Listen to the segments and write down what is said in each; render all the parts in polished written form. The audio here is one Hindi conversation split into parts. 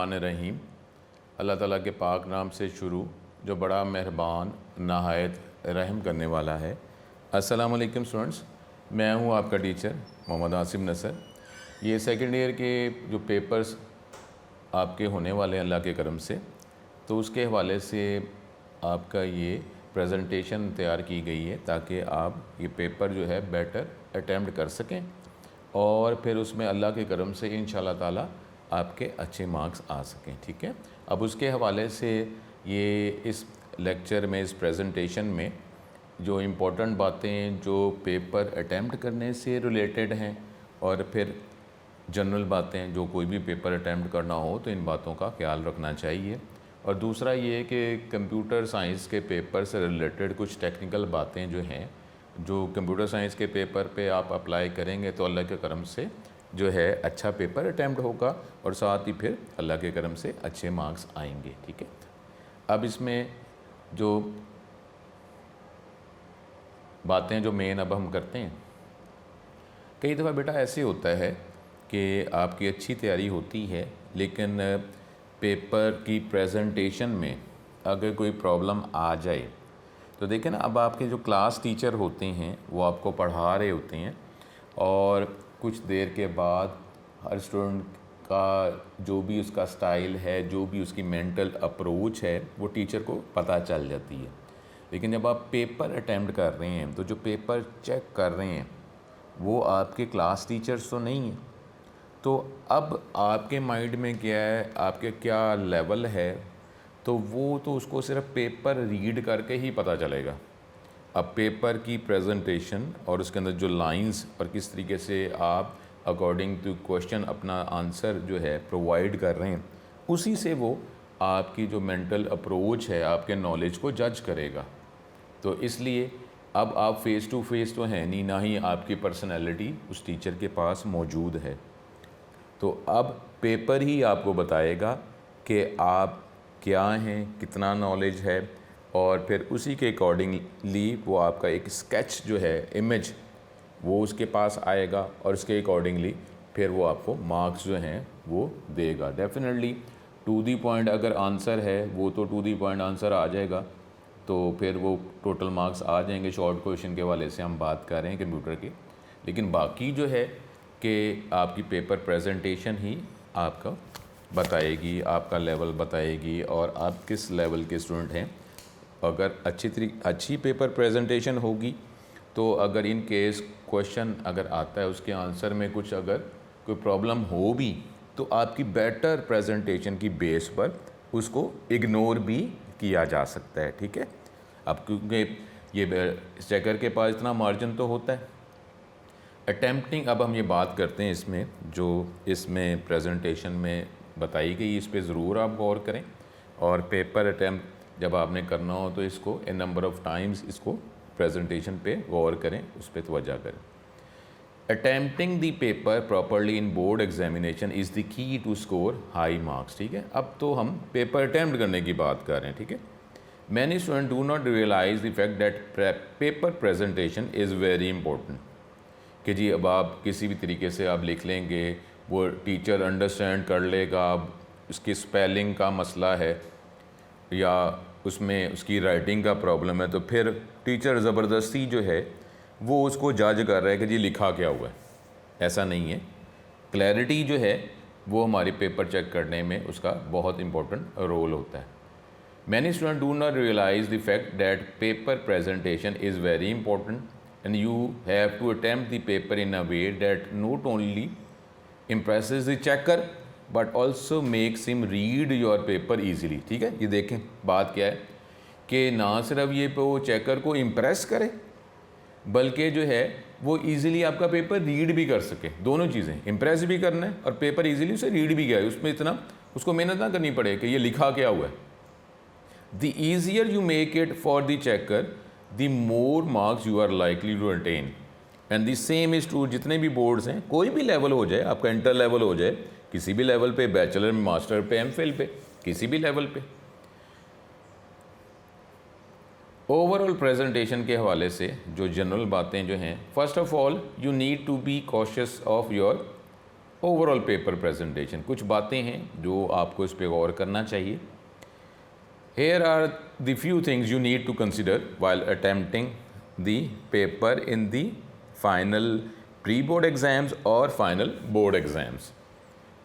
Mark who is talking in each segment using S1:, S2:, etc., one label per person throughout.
S1: बिस्मिल्लाहिर्रहमानिर्रहीम। अल्लाह ताला के पाक नाम से शुरू जो बड़ा मेहरबान नहायत रहम करने वाला है। अस्सलाम वालेकुम स्टूडेंट्स, मैं हूँ आपका टीचर मोहम्मद आसिम नसर। ये सेकेंड ईयर के जो पेपर्स आपके होने वाले हैं अल्लाह के करम से, तो उसके हवाले से आपका ये प्रेजेंटेशन तैयार की गई है ताकि आप ये पेपर जो है बेटर अटैम्प्ट कर सकें और फिर उसमें अल्लाह के करम से इंशाल्लाह ताला आपके अच्छे मार्क्स आ सकें। ठीक है, अब उसके हवाले से ये इस लेक्चर में, इस प्रेजेंटेशन में जो इम्पोर्टेंट बातें जो पेपर अटैम्प्ट करने से रिलेटेड हैं और फिर जनरल बातें जो कोई भी पेपर अटैम्प्ट करना हो तो इन बातों का ख्याल रखना चाहिए। और दूसरा ये कि कंप्यूटर साइंस के पेपर से रिलेटेड कुछ टेक्निकल बातें जो हैं, जो कंप्यूटर साइंस के पेपर पे आप अप्लाई करेंगे तो अल्लाह के करम से जो है अच्छा पेपर अटैम्प्ट होगा और साथ ही फिर अल्लाह के करम से अच्छे मार्क्स आएंगे। ठीक है, अब इसमें जो बातें जो मेन अब हम करते हैं, कई दफ़ा बेटा ऐसे होता है कि आपकी अच्छी तैयारी होती है लेकिन पेपर की प्रेजेंटेशन में अगर कोई प्रॉब्लम आ जाए तो देखें ना, अब आपके जो क्लास टीचर होते हैं वो आपको पढ़ा रहे होते हैं और कुछ देर के बाद हर स्टूडेंट का जो भी उसका स्टाइल है, जो भी उसकी मेंटल अप्रोच है, वो टीचर को पता चल जाती है। लेकिन जब आप पेपर अटैम्प्ट कर रहे हैं तो जो पेपर चेक कर रहे हैं वो आपके क्लास टीचर्स तो नहीं हैं। तो अब आपके माइंड में क्या है, आपके क्या लेवल है, तो वो तो उसको सिर्फ पेपर रीड करके ही पता चलेगा। अब पेपर की प्रेजेंटेशन और उसके अंदर जो लाइंस और किस तरीके से आप अकॉर्डिंग टू क्वेश्चन अपना आंसर जो है प्रोवाइड कर रहे हैं, उसी से वो आपकी जो मेंटल अप्रोच है, आपके नॉलेज को जज करेगा। तो इसलिए अब आप फ़ेस टू फेस तो हैं नहीं, ना ही आपकी पर्सनैलिटी उस टीचर के पास मौजूद है। तो अब पेपर ही आपको बताएगा कि आप क्या हैं, कितना नॉलेज है, और फिर उसी के अकॉर्डिंगली वो आपका एक स्केच जो है, इमेज, वो उसके पास आएगा और उसके अकॉर्डिंगली फिर वो आपको मार्क्स जो हैं वो देगा। डेफिनेटली टू दी पॉइंट अगर आंसर है वो तो टू दी पॉइंट आंसर आ जाएगा, तो फिर वो टोटल मार्क्स आ जाएंगे। शॉर्ट क्वेश्चन के वाले से हम बात कर रहे हैं कंप्यूटर की, लेकिन बाकी जो है कि आपकी पेपर प्रेजेंटेशन ही आपका बताएगी, आपका लेवल बताएगी और आप किस लेवल के स्टूडेंट हैं। अगर अच्छी पेपर प्रेजेंटेशन होगी तो अगर इन केस क्वेश्चन अगर आता है उसके आंसर में कुछ अगर कोई प्रॉब्लम हो भी तो आपकी बेटर प्रेजेंटेशन की बेस पर उसको इग्नोर भी किया जा सकता है। ठीक है, अब क्योंकि ये चेकर के पास इतना मार्जिन तो होता है। अटैम्प्टिंग, अब हम ये बात करते हैं इसमें जो इसमें प्रेजेंटेशन में बताई गई, इस पर ज़रूर आप गौर करें और पेपर अटैम्प्ट जब आपने करना हो तो इसको ए नंबर ऑफ़ टाइम्स इसको प्रेजेंटेशन पे गौर करें, उस पर तवज्जो करें। Attempting the paper properly in board examination is the key to score high marks. ठीक है, अब तो हम पेपर अटैम्प्ट करने की बात कर रहे हैं। ठीक है, many student do not realise the fact that paper presentation is very important. कि जी अब आप किसी भी तरीके से आप लिख लेंगे, वो टीचर अंडरस्टैंड कर लेगा। अब उसकी स्पेलिंग का मसला है या उसमें उसकी राइटिंग का प्रॉब्लम है तो फिर टीचर ज़बरदस्ती जो है वो उसको जज कर रहा है कि जी लिखा क्या हुआ है। ऐसा नहीं है। क्लैरिटी जो है वो हमारी पेपर चेक करने में उसका बहुत इंपॉर्टेंट रोल होता है। Many student do not realise the fact that paper presentation is very important and you have to attempt the paper in a way that not only impresses the checker but also makes him read your paper easily। ठीक है, ये देखें बात क्या है कि ना सिर्फ ये वो चेकर को इम्प्रेस करे बल्कि जो है वो इजीली आपका पेपर रीड भी कर सके। दोनों चीज़ें, इम्प्रेस भी करना है और पेपर इजीली उसे रीड भी किया है, उसमें इतना उसको मेहनत ना करनी पड़े कि ये लिखा क्या हुआ है। The easier you make it for the checker the more marks you are likely to attain and the same is true जितने भी बोर्ड्स हैं, कोई भी लेवल हो जाए, आपका इंटर लेवल हो जाए, किसी भी लेवल पे, बैचलर में, मास्टर पे, एमफिल पे, किसी भी लेवल पे। ओवरऑल प्रेजेंटेशन के हवाले से जो जनरल बातें जो हैं, first of all you need to be cautious of your overall paper presentation, कुछ बातें हैं जो आपको इस पर गौर करना चाहिए। Here are the few things you need to consider while attempting the paper in the final pre-board exams और final board exams।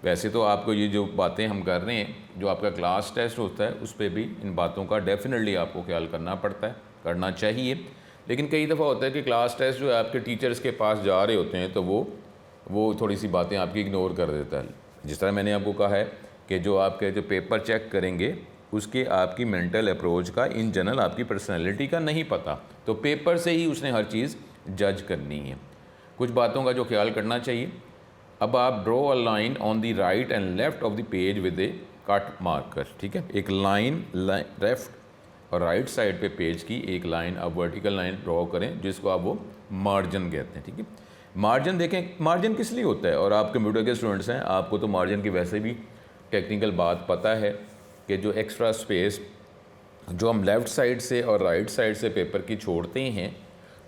S1: वैसे तो आपको ये जो बातें हम कर रहे हैं, जो आपका क्लास टेस्ट होता है उस पर भी इन बातों का डेफिनेटली आपको ख्याल करना पड़ता है, करना चाहिए। लेकिन कई दफ़ा होता है कि क्लास टेस्ट जो है आपके टीचर्स के पास जा रहे होते हैं तो वो थोड़ी सी बातें आपकी इग्नोर कर देता है। जिस तरह मैंने आपको कहा है कि जो आपके जो पेपर चेक करेंगे उसके आपकी मेंटल अप्रोच का, इन जनरल आपकी पर्सनैलिटी का नहीं पता, तो पेपर से ही उसने हर चीज़ जज करनी है। कुछ बातों का जो ख्याल करना चाहिए। अब आप draw a line on the right and left of the page with A cut marker, ठीक है। एक लाइन लेफ़्ट और राइट साइड पे पेज की एक लाइन, आप वर्टिकल लाइन ड्रॉ करें जिसको आप वो मार्जिन कहते हैं, ठीक है। मार्जिन देखें, मार्जिन किस लिए होता है, और आप कंप्यूटर के स्टूडेंट्स हैं, आपको तो मार्जिन की वैसे भी टेक्निकल बात पता है कि जो एक्स्ट्रा स्पेस जो हम लेफ़्ट साइड से और राइट साइड से पेपर की छोड़ते हैं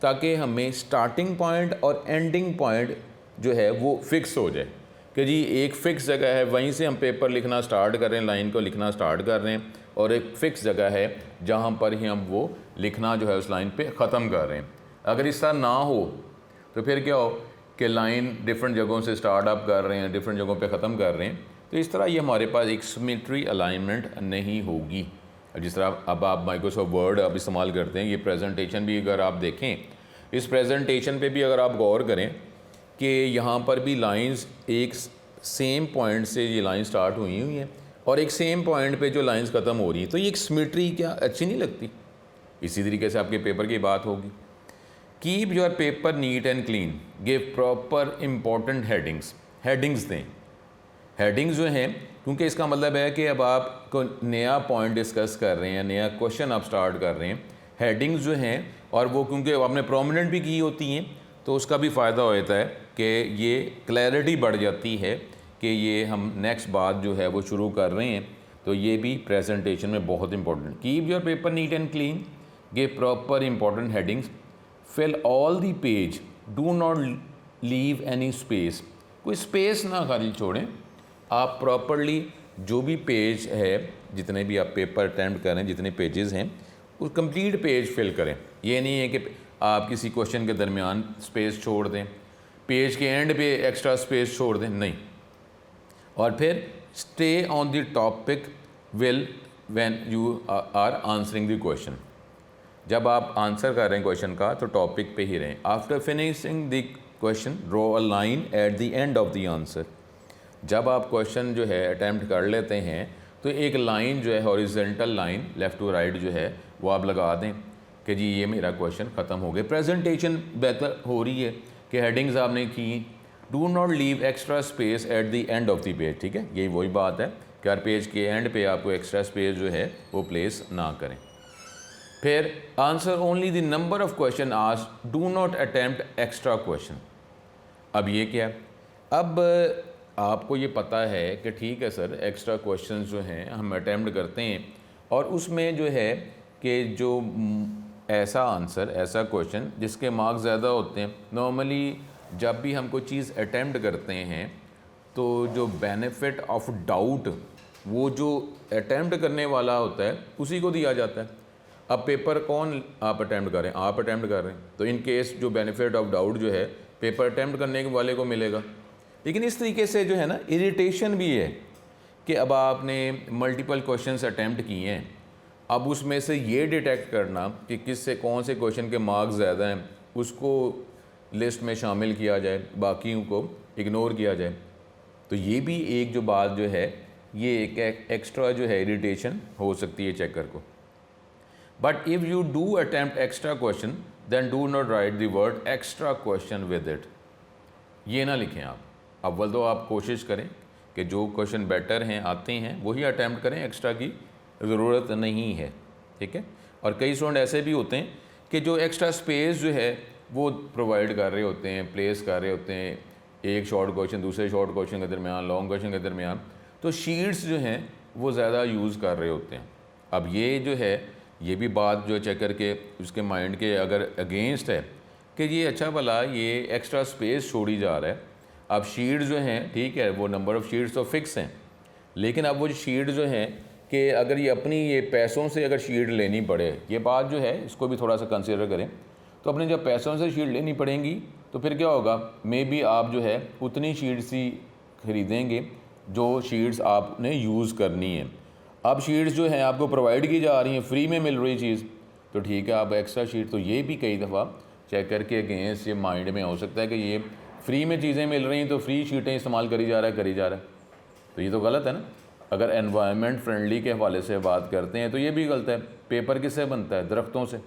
S1: ताकि हमें स्टार्टिंग पॉइंट और एंडिंग पॉइंट जो है वो फिक्स हो जाए कि जी एक फ़िक्स जगह है, वहीं से हम पेपर लिखना स्टार्ट कर रहे हैं, लाइन को लिखना स्टार्ट कर रहे हैं, और एक फ़िक्स जगह है जहाँ पर ही हम वो लिखना जो है उस लाइन पे ख़त्म कर रहे हैं। अगर इस तरह ना हो तो फिर क्या हो कि लाइन डिफरेंट जगहों से स्टार्ट अप कर रहे हैं, डिफरेंट जगहों पे ख़त्म कर रहे हैं, तो इस तरह ये हमारे पास एक सिमेट्री अलाइनमेंट नहीं होगी। जिस तरह अब आप माइक्रोसॉफ्ट वर्ड अब इस्तेमाल करते हैं, ये प्रेजेंटेशन भी अगर आप देखें, इस प्रेजेंटेशन पे भी अगर आप गौर करें कि यहाँ पर भी लाइंस एक सेम पॉइंट से ये लाइन स्टार्ट हुई हैं और एक सेम पॉइंट पे जो लाइंस ख़त्म हो रही हैं, तो ये एक सिमेट्री क्या अच्छी नहीं लगती। इसी तरीके से आपके पेपर की बात होगी। Keep your paper neat and clean, give proper important headings दें। हेडिंग्स जो हैं, क्योंकि इसका मतलब है कि अब आप को नया पॉइंट डिस्कस कर रहे हैं, नया क्वेश्चन आप स्टार्ट कर रहे हैं, हेडिंग्स जो हैं, और वो क्योंकि आपने प्रोमिनेंट भी की होती हैं तो उसका भी फ़ायदा होता है कि ये क्लैरिटी बढ़ जाती है कि ये हम नेक्स्ट बात जो है वो शुरू कर रहे हैं। तो ये भी प्रेजेंटेशन में बहुत important. Keep your paper neat and clean, give proper important headings, fill all the page, do not leave any space, कोई स्पेस ना खाली छोड़ें। आप प्रॉपरली जो भी पेज है, जितने भी आप पेपर अटैम्प्ट करें, जितने पेजेस हैं, उस कंप्लीट पेज फिल करें। ये नहीं है कि आप किसी क्वेश्चन के दरमियान स्पेस छोड़ दें, पेज के एंड पे एक्स्ट्रा स्पेस छोड़ दें, नहीं। और फिर stay on the topic will when you are answering the question, जब आप आंसर कर रहे हैं क्वेश्चन का तो टॉपिक पे ही रहें। After finishing the question draw a line at the end of the answer, जब आप क्वेश्चन जो है अटैम्प्ट कर लेते हैं तो एक लाइन जो है horizontal line left to right जो है वो आप लगा दें कि जी ये मेरा क्वेश्चन ख़त्म हो गया। प्रेजेंटेशन बेहतर हो रही है कि हेडिंग्स आपने की, do not leave extra space at the end of the page, ठीक है। यही वही बात है कि हर पेज के एंड पे आपको एक्स्ट्रा स्पेस जो है वो प्लेस ना करें। फिर answer only the number of question asked, do not attempt extra question. अब ये क्या है, अब आपको ये पता है कि ठीक है सर, एक्स्ट्रा क्वेश्चंस जो हैं हम अटैम्प्ट करते हैं और उसमें जो है कि जो ऐसा आंसर, ऐसा क्वेश्चन जिसके मार्क्स ज़्यादा होते हैं, नॉर्मली जब भी हम कोई चीज़ अटैम्प्ट करते हैं तो जो बेनिफिट ऑफ डाउट वो जो अटैम्प्ट करने वाला होता है उसी को दिया जाता है। अब पेपर कौन आप अटैम्प्ट कर रहे हैं, आप अटैम्प्ट कर रहे हैं, तो इन केस जो बेनिफिट ऑफ डाउट जो है पेपर अटैम्प्ट करने वाले को मिलेगा। लेकिन इस तरीके से जो है ना इरिटेशन भी है कि अब आपने मल्टीपल क्वेश्चंस अटैम्प्ट किए हैं, अब उसमें से ये डिटेक्ट करना कि किस से कौन से क्वेश्चन के मार्क्स ज़्यादा हैं उसको लिस्ट में शामिल किया जाए, बाकियों को इग्नोर किया जाए, तो ये भी एक जो बात जो है ये एक एक्स्ट्रा जो है इरिटेशन हो सकती है चेकर को। But if you do attempt extra question then do not write the word extra question with it, ये ना लिखें आप। अव्वल तो आप कोशिश करें कि जो क्वेश्चन बेटर हैं, आते हैं, वही अटैम्प्ट करें, एक्स्ट्रा की ज़रूरत नहीं है, ठीक है। और कई स्टूडेंट ऐसे भी होते हैं कि जो एक्स्ट्रा स्पेस जो है वो प्रोवाइड कर रहे होते हैं, प्लेस कर रहे होते हैं, एक शॉर्ट क्वेश्चन दूसरे शॉर्ट क्वेश्चन के दरमियान, लॉन्ग क्वेश्चन के दरमियान, तो शीट्स जो हैं वो ज़्यादा यूज़ कर रहे होते हैं। अब ये जो है ये भी बात जो चेक करके उसके माइंड के अगर अगेंस्ट है कि ये अच्छा भला ये एक्स्ट्रा स्पेस छोड़ी जा रहा है, अब शीट जो हैं ठीक है, वो नंबर ऑफ़ शीट्स तो फिक्स हैं, लेकिन अब वो शीट जो हैं कि अगर ये अपनी ये पैसों से अगर शीट लेनी पड़े, ये बात जो है इसको भी थोड़ा सा कंसिडर करें, तो अपने जब पैसों से शीट लेनी पड़ेंगी तो फिर क्या होगा, मे बी आप जो है उतनी शीट्स ही ख़रीदेंगे जो शीट्स आपने यूज़ करनी है। अब शीट्स जो हैं आपको प्रोवाइड की जा रही हैं, फ्री में मिल रही चीज़, तो ठीक है आप एक्स्ट्रा शीट, तो ये भी कई दफ़ा चेक करके अगेंस्ट ये माइंड में हो सकता है कि ये फ्री में चीज़ें मिल रही हैं तो फ्री शीटें इस्तेमाल करी जा रहा है, तो ये तो गलत है ना। अगर एनवायरनमेंट फ्रेंडली के हवाले से बात करते हैं तो ये भी गलत है। पेपर किससे बनता है? दरख्तों से।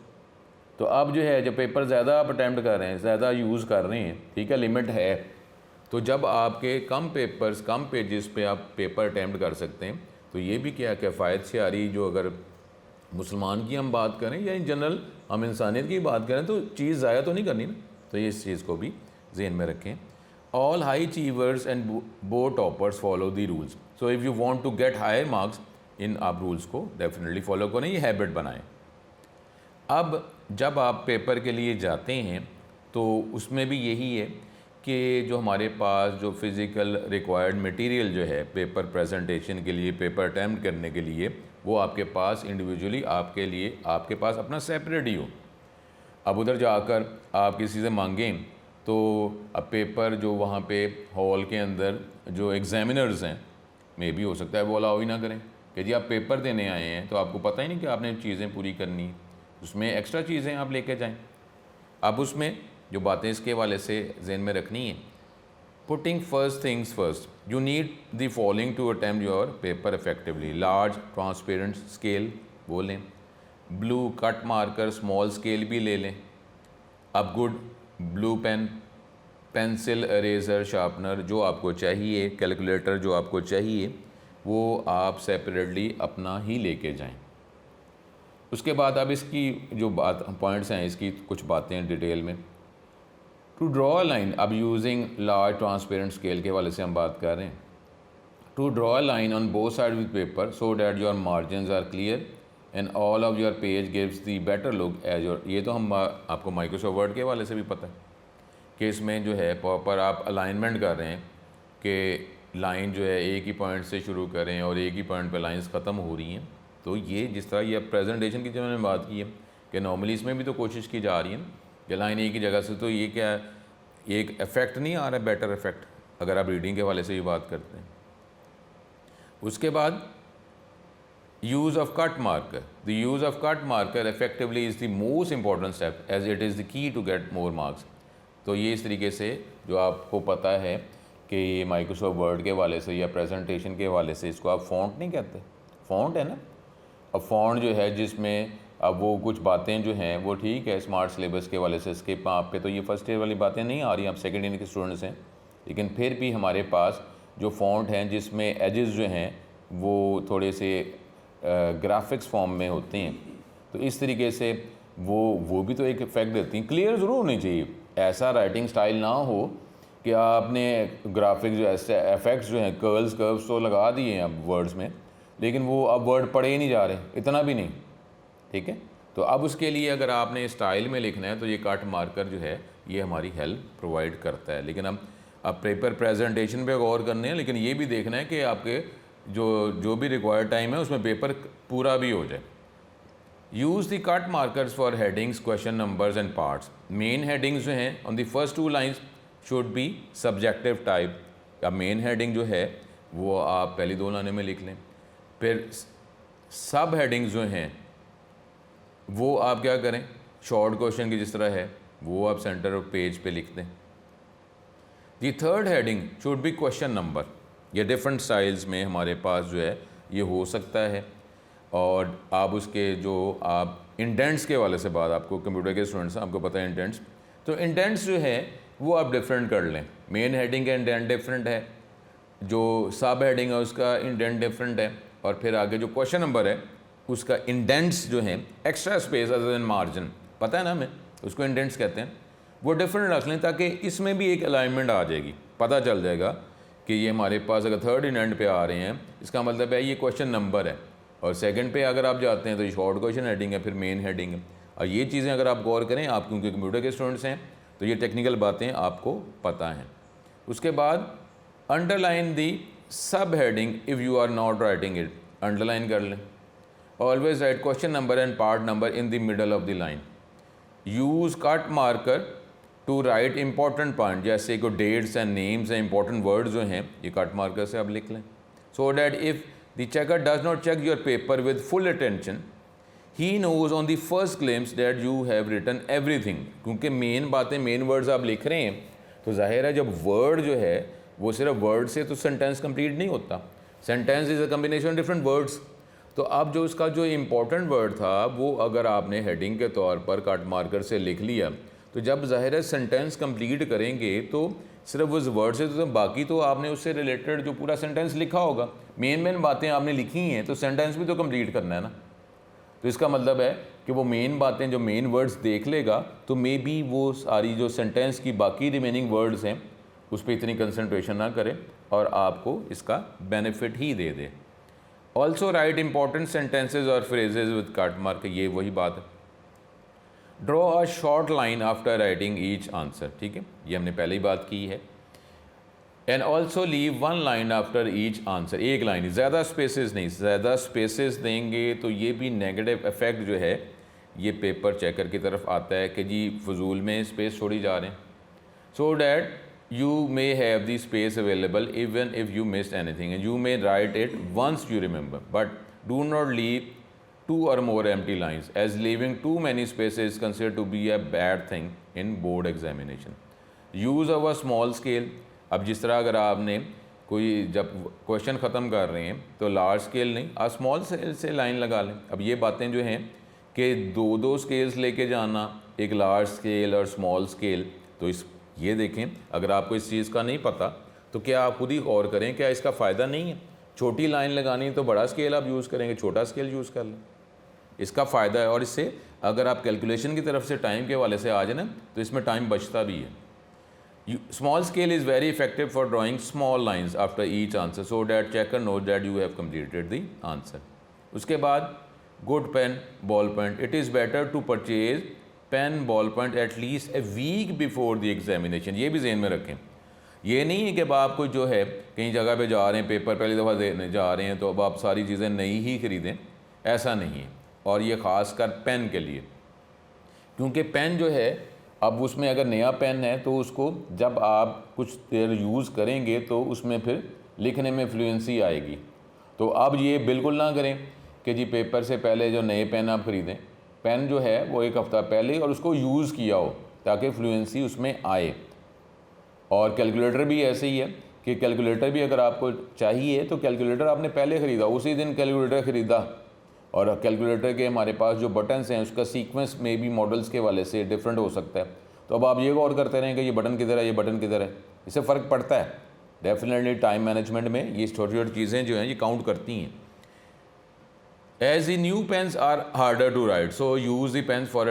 S1: तो अब जो है जब पेपर ज़्यादा आप अटैम्प्ट कर रहे हैं, ज़्यादा यूज़ कर रहे हैं, ठीक है, लिमिट है, तो जब आपके कम पेपर्स, कम पेजेस पे आप पेपर अटैम्प्ट कर सकते हैं, तो ये भी क्या किफ़ायत से आ रही, जो अगर मुसलमान की हम बात करें या इन जनरल हम इंसानियत की बात करें तो चीज़ ज़ाया तो नहीं करनी ना। तो ये इस चीज़ को भी जहन में रखें। All high achievers and board toppers follow the rules. So if you want to get higher marks, इन आप रूल्स को डेफिनेटली फॉलो करें, ये हैबिट बनाएं। अब जब आप पेपर के लिए जाते हैं तो उसमें भी यही है कि जो हमारे पास जो फिज़िकल रिक्वायर्ड मटेरियल जो है पेपर प्रेजेंटेशन के लिए, पेपर अटैम्प्ट करने के लिए, वो आपके पास इंडिविजुअली आपके लिए आपके पास अपना सेपरेट ही हो। अब उधर जाकर आप किसी से मांगें तो अब पेपर जो वहाँ पे हॉल के अंदर जो एग्ज़ामिनर्स हैं, मे भी हो सकता है वो अलाउ ही ना करें कि जी आप पेपर देने आए हैं तो आपको पता ही नहीं कि आपने चीज़ें पूरी करनी, उसमें एक्स्ट्रा चीज़ें आप लेके जाएं। अब उसमें जो बातें इसके हवाले से जहन में रखनी है, putting first things first, you need the following to attempt your paper effectively. Large transparent scale वो लें, blue cut marker small scale भी ले लें। अब good blue pen, pencil, eraser, sharpener जो आपको चाहिए, कैलकुलेटर जो आपको चाहिए, वो आप सेपरेटली अपना ही लेके जाएं। उसके बाद अब इसकी जो बात पॉइंट्स हैं, इसकी कुछ बातें डिटेल में। टू ड्रॉ अ लाइन, अब यूजिंग लार्ज ट्रांसपेरेंट स्केल के वाले से हम बात कर रहे हैं। To draw a line on both side with paper so that your margin are clear and all of your page gives the better look as your. ये तो हम आपको माइक्रोसॉफ्ट वर्ड के हवाले से भी पता है कि इसमें जो है प्रॉपर आप अलाइनमेंट कर रहे हैं कि लाइन जो है एक ही पॉइंट से शुरू करें और एक ही पॉइंट पे लाइंस ख़त्म हो रही हैं। तो ये जिस तरह ये प्रेजेंटेशन की जो मैंने बात की है कि नॉर्मली इसमें भी तो कोशिश की जा रही है कि लाइन एक ही जगह से, तो ये क्या एक इफ़ेक्ट नहीं आ रहा है, बेटर इफ़ेक्ट, अगर आप रीडिंग के हवाले से भी बात करते हैं। उसके बाद use of cut marker, the use of cut marker effectively is the most important step as it is the key to get more marks. तो ये इस तरीके से जो आपको पता है कि ये माइक्रोसॉफ्ट वर्ड के हवाले से या प्रेजेंटेशन के हवाले से इसको आप फ़ॉन्ट नहीं कहते, फ़ॉन्ट है ना। अब फ़ॉन्ट जो है जिसमें अब वो कुछ बातें जो हैं वो ठीक है स्मार्ट सिलेबस के वाले से स्किप आप पे तो ये फर्स्ट ईयर वाली बातें नहीं आ रही, आप सेकेंड ईयर के स्टूडेंट्स हैं, लेकिन फिर भी हमारे पास जो फ़ॉन्ट हैं जिसमें एजेस जो हैं वो थोड़े से ग्राफिक्स फॉर्म में होते हैं, तो इस तरीके से वो भी तो एक इफ़ेक्ट देती हैं। क्लियर ज़रूर होनी चाहिए, ऐसा राइटिंग स्टाइल ना हो कि आपने ग्राफिक्स जो ऐसे इफेक्ट्स जो हैं कर्ल्स कर्व्स तो लगा दिए हैं अब वर्ड्स में, लेकिन वो अब वर्ड पढ़े ही नहीं जा रहे, इतना भी नहीं, ठीक है। तो अब उसके लिए अगर आपने स्टाइल में लिखना है तो ये कट मार्कर जो है ये हमारी हेल्प प्रोवाइड करता है। लेकिन अब पेपर प्रेजेंटेशन पे गौर करने हैं, लेकिन ये भी देखना है कि आपके जो भी रिक्वायर्ड टाइम है उसमें पेपर पूरा भी हो जाए। Use the cut markers for headings, question numbers and parts. Main headings जो हैं on the first 2 lines should be subjective type. अब मेन हेडिंग जो है वो आप पहली 2 लाइनों में लिख लें, फिर सब हेडिंग्स जो हैं वो आप क्या करें, शॉर्ट क्वेश्चन की जिस तरह है वो आप सेंटर ऑफ पेज पे लिख दें। दी third heading should be question number. ये डिफरेंट स्टाइल्स में हमारे पास जो है ये हो सकता है, और आप उसके जो आप इंटेंट्स के वाले से बात, आपको कंप्यूटर के स्टूडेंट्स आपको पता है इंटेंट्स, तो इंटेंट्स जो है वो आप डिफरेंट कर लें। मेन हेडिंग का इंटेंट डिफरेंट है, जो सब हेडिंग है उसका इंटेंट डिफरेंट है, और फिर आगे जो क्वेश्चन नंबर है उसका इंडेंट्स जो हैं extra space other than margin, पता है ना हमें, उसको इंडेंट्स कहते हैं, वो डिफरेंट रख लें ताकि इसमें भी एक अलाइनमेंट आ जाएगी, पता चल जाएगा कि ये हमारे पास अगर थर्ड इंडेंट पे आ रहे हैं इसका मतलब है ये क्वेश्चन नंबर है, और सेकंड पे अगर आप जाते हैं तो ये शॉर्ट क्वेश्चन हेडिंग है, फिर मेन हेडिंग है। और ये चीज़ें अगर आप गौर करें, आप क्योंकि कंप्यूटर के स्टूडेंट्स हैं तो ये टेक्निकल बातें आपको पता हैं। उसके बाद underline the sub heading if you are not writing it, underline कर लें। Always write question number and part number in the middle of the line. Use cut marker to write important point, जैसे को dates and names and important words जो हैं ये कट मार्कर से आप लिख लें। So that if the checker does not check your paper with full attention, he knows on the first glimpse that you have written everything. क्योंकि मेन बातें, मेन वर्ड्स आप लिख रहे हैं तो जाहिर है जब वर्ड जो है वो सिर्फ वर्ड से तो सेंटेंस कंप्लीट नहीं होता। Sentence is a combination of different words. तो अब जो उसका जो इम्पोर्टेंट वर्ड था वो अगर आपने हेडिंग के तौर पर कट मार्कर से लिख लिया तो जब ज़ाहिर है सेंटेंस कंप्लीट करेंगे तो सिर्फ उस वर्ड से तो बाकी तो आपने उससे रिलेटेड जो पूरा सेंटेंस लिखा होगा, मेन बातें आपने लिखी हैं तो सेंटेंस भी तो कंप्लीट करना है ना। तो इसका मतलब है कि वो मेन बातें, जो मेन वर्ड्स देख लेगा तो मे बी वो सारी जो सेंटेंस की बाकी रिमेनिंग वर्ड्स हैं उस पर इतनी कंसंट्रेशन ना करे और आपको इसका बेनिफिट ही दे दे। ऑल्सो राइट इंपॉर्टेंट सेंटेंसेज और फ्रेजेज विद कट मार्क, ये वही बात है। Draw a short line after writing each answer, ठीक है, ये हमने पहले ही बात की है। And also leave one line after each answer, एक लाइन, ज़्यादा स्पेसेस नहीं, ज़्यादा स्पेसेस देंगे तो ये भी नेगेटिव इफेक्ट जो है ये पेपर चेकर की तरफ आता है कि जी फजूल में स्पेस छोड़ी जा रहे हैं। So that you may have the space available even if you missed anything and you may write it once you remember, but do not leave 2 or more empty lines, as leaving too many spaces is considered to be a bad thing in board examination. Use of a small scale, अब जिस तरह अगर आपने कोई जब क्वेश्चन ख़त्म कर रहे हैं तो लार्ज स्केल नहीं, आप स्मॉल स्केल से लाइन लगा लें। अब ये बातें जो हैं कि दो स्केल्स लेके जाना, एक लार्ज स्केल और स्मॉल स्केल, तो इस ये देखें अगर आपको इस चीज़ का नहीं पता तो क्या आप खुद ही गौर करें, क्या इसका फ़ायदा नहीं है। छोटी लाइन लगानी है तो बड़ा स्केल आप यूज़ करेंगे, छोटा स्केल यूज़ कर लें, इसका फ़ायदा है। और इससे अगर आप कैलकुलेशन की तरफ से टाइम के हवाले से आ जाए ना तो इसमें टाइम बचता भी है। Small scale is very effective for drawing small lines after each answer so that checker know that you have completed the answer. उसके बाद good pen, ball pen, it is better to purchase pen ball point at least a week before the examination, ये भी जहन में रखें। ये नहीं है कि अब आपको जो है कहीं जगह पे जा रहे हैं, पेपर पहली दफ़ा देने जा रहे हैं तो अब आप सारी चीज़ें नई ही ख़रीदें, ऐसा नहीं है। और ये ख़ास कर पेन के लिए, क्योंकि पेन जो है अब उसमें अगर नया पेन है तो उसको जब आप कुछ देर यूज़ करेंगे तो उसमें फिर लिखने में फ्लुएंसी आएगी। तो अब ये बिल्कुल ना करें कि जी पेपर से पहले जो नए पेन आप ख़रीदें, पेन जो है वो एक हफ़्ता पहले और उसको यूज़ किया हो ताकि फ्लुएंसी उसमें आए। और कैलकुलेटर भी ऐसे ही है कि कैलकुलेटर भी अगर आपको चाहिए तो कैलकुलेटर आपने पहले ख़रीदा, उसी दिन कैलकुलेटर ख़रीदा, और कैलकुलेटर के हमारे पास जो बटन्स हैं उसका सीक्वेंस में भी मॉडल्स के वाले से डिफरेंट हो सकता है। तो अब आप ये गौर करते रहें कि ये बटन किधर है, ये बटन किधर है, इससे फ़र्क पड़ता है। डेफिनेटली टाइम मैनेजमेंट में ये छोटी छोटी चीज़ें जो हैं ये काउंट करती हैं। As the new pens are harder to write, so use the pens for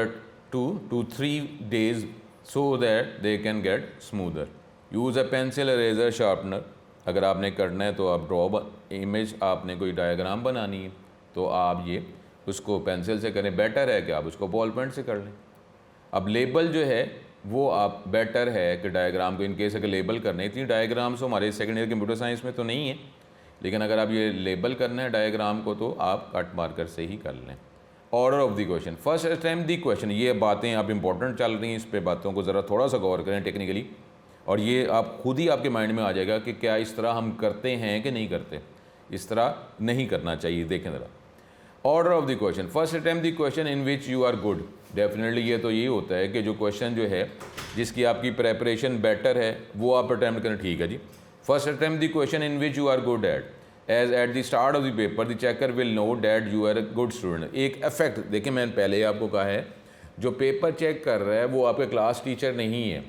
S1: 2 to 3 days so that they can get smoother. Use a pencil, eraser, sharpener. अगर आपने करना है तो आप ड्रॉ इमेज, आपने कोई डायग्राम बनानी है तो आप ये उसको पेंसिल से करें, बेटर है कि आप उसको बॉल पेन से कर लें। अब लेबल जो है वो आप बेटर है कि डायग्राम को, इन केस अगर लेबल करने, इतनी डायग्राम्स हमारे सेकेंड ईयर कंप्यूटर साइंस में तो नहीं है, लेकिन अगर आप ये लेबल करना है डायग्राम को तो आप कट मार्कर से ही कर लें। Order of the question, first attempt the question, ये बातें आप इंपॉर्टेंट चल रही हैं, इस पे बातों को ज़रा थोड़ा सा गौर करें टेक्निकली, और ये आप खुद ही आपके माइंड में आ जाएगा कि क्या इस तरह हम करते हैं कि नहीं करते, इस तरह नहीं करना चाहिए। देखें ज़रा order of the question, first attempt the question in which you are good. Definitely ये तो ये होता है कि जो क्वेश्चन जो है जिसकी आपकी प्रेपरेशन बेटर है वो आप अटैम्प्ट करें, ठीक है जी। First attempt the question in which you are good at, as at the start of the paper the checker will know that you are a good student. एक इफेक्ट देखिए, मैंने पहले ही आपको कहा है, जो पेपर चेक कर रहा है वो आपके क्लास टीचर नहीं है,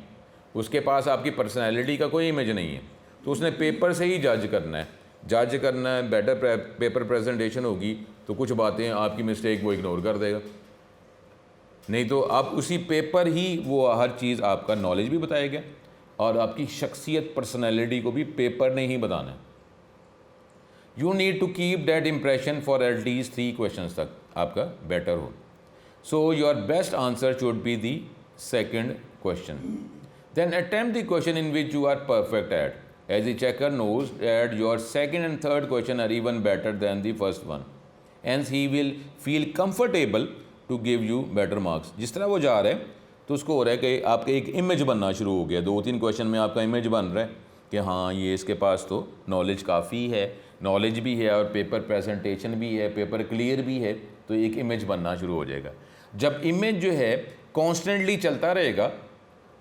S1: उसके पास आपकी पर्सनैलिटी का कोई इमेज नहीं है, तो उसने पेपर से ही जज करना है, बेटर पेपर प्रेजेंटेशन होगी तो कुछ बातें आपकी मिस्टेक वो इग्नोर कर देगा, नहीं तो आप उसी पेपर ही वो हर चीज़ आपका नॉलेज भी बताएगा और आपकी शख्सियत पर्सनैलिटी को भी पेपर ने ही बताना है। You need to keep that impression for at least 3 question तक आपका बेटर हो। So your best answer should be the second question. Then attempt the question in which you are perfect at, as the checker knows that your second and third question are even better than the first one. Hence he will feel comfortable to give you better marks. जिस तरह वो जा रहा है तो उसको हो रहा है कि आपके एक इमेज बनना शुरू हो गया, 2-3 क्वेश्चन में आपका इमेज बन रहा है कि हाँ ये इसके पास तो नॉलेज काफ़ी है, नॉलेज भी है और पेपर प्रेजेंटेशन भी है, पेपर क्लियर भी है, तो एक इमेज बनना शुरू हो जाएगा। जब इमेज जो है कॉन्स्टेंटली चलता रहेगा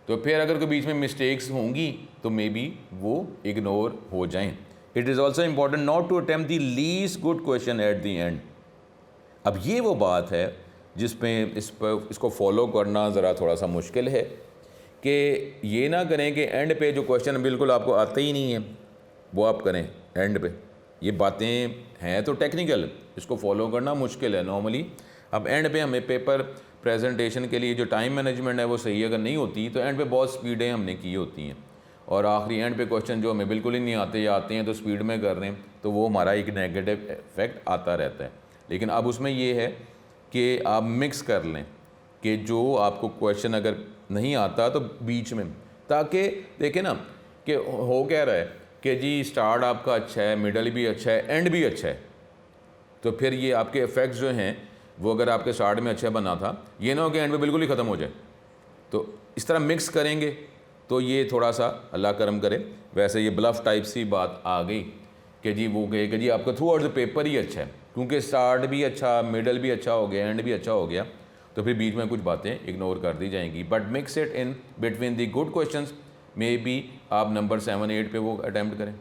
S1: तो फिर अगर कोई बीच में मिस्टेक्स होंगी तो मे बी वो इग्नोर हो जाएं। It is also important not to attempt the least good question at the end. अब ये वो बात है जिसमें इसको फॉलो करना ज़रा थोड़ा सा मुश्किल है कि ये ना करें कि एंड पे जो क्वेश्चन बिल्कुल आपको आते ही नहीं है वो आप करें एंड पे। ये बातें हैं तो टेक्निकल, इसको फॉलो करना मुश्किल है नॉर्मली। अब एंड पे हमें पेपर प्रेजेंटेशन के लिए जो टाइम मैनेजमेंट है वो सही अगर नहीं होती तो एंड पे बहुत स्पीडें हमने की होती हैं और आखिरी एंड पे क्वेश्चन जो हमें बिल्कुल ही नहीं आते या आते हैं तो स्पीड में कर रहे हैं तो वो हमारा एक नेगेटिव इफेक्ट आता रहता है। लेकिन अब उसमें ये है कि आप मिक्स कर लें कि जो आपको क्वेश्चन अगर नहीं आता तो बीच में, ताकि देखें ना कि हो क्या रहा है कि जी स्टार्ट आपका अच्छा है, मिडल भी अच्छा है, एंड भी अच्छा है, तो फिर ये आपके इफ़ेक्ट्स जो हैं वो अगर आपके स्टार्ट में अच्छा बना था ये ना हो कि एंड में बिल्कुल ही ख़त्म हो जाए। तो इस तरह मिक्स करेंगे तो ये थोड़ा सा अल्लाह करम करे। वैसे ये ब्लफ टाइप सी बात आ गई कि जी वो कहे कि जी आपका थ्रू आउट द पेपर ही अच्छा है, क्योंकि स्टार्ट भी अच्छा, मिडल भी अच्छा हो गया, एंड भी अच्छा हो गया, तो फिर बीच में कुछ बातें इग्नोर कर दी जाएंगी। But mix it in between the good questions, maybe आप नंबर 7-8 पे वो अटैम्प्ट करें।